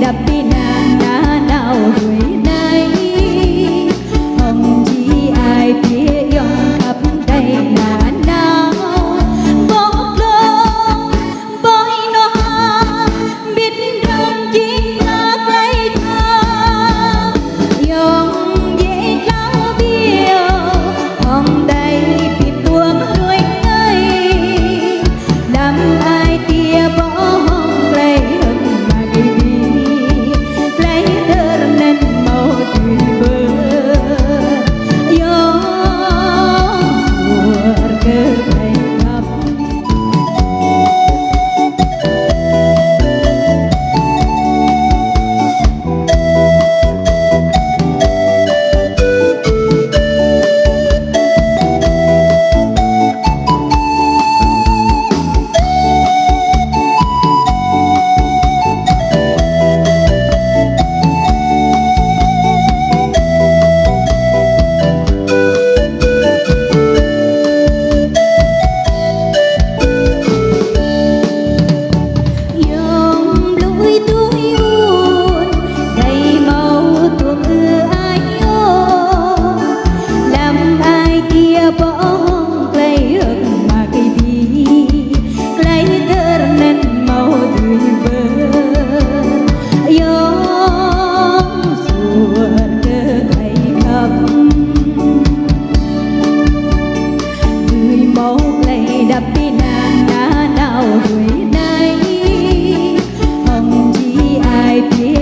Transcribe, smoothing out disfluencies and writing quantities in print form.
đập đi nàng đã nào đuổi nay không chỉ ai biết dòng khắp đây là nào bóng lưng bói nó biết rằng chính xác lấy ta dòng dễ lao biêu hôm đây bị tuông đuổi ngay làm ai tia bỏ hông lấy hận mà đi lấy đỡ nên màu tươi vơi gió mùa cơ bay khắp đập đi nàng đã nào đuổi nay không chỉ ai biết